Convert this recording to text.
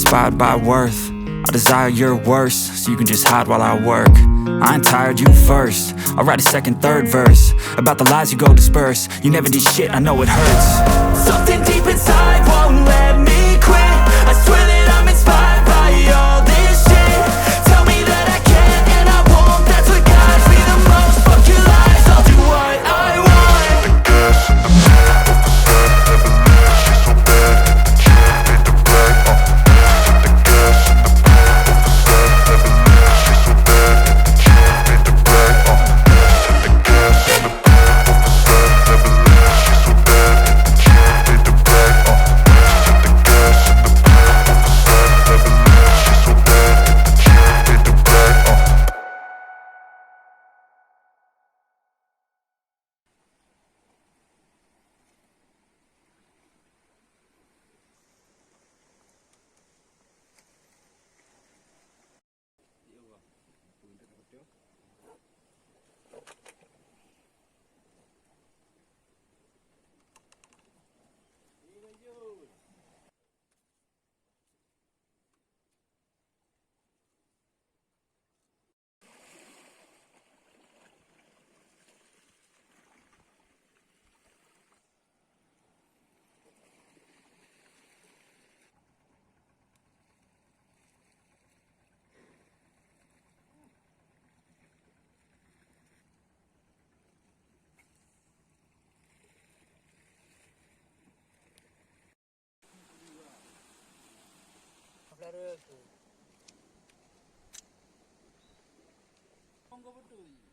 inspired by worth. I desire your worst, so you can just hide while I work. I ain't tired, you first. I'll write a second, third verse about the lies you go disperse. You never did shit, I know it hurts. Something deep inside won't let me quit. I swear that I'm inspired by all this shit. Tell me that I can't and I won't. That's what guides me the most. Fuck your lies, I'll do what I want. The gas in the back of the set, never leave. She's so bad, she made the black. The gas in the back of the set, never leave. She's so bad, she made the black. The gas in the back of the set, never leave. She's so bad, she made the black. The gas in the back of the set, never leave. She's so bad, she made the black. Monggo betul.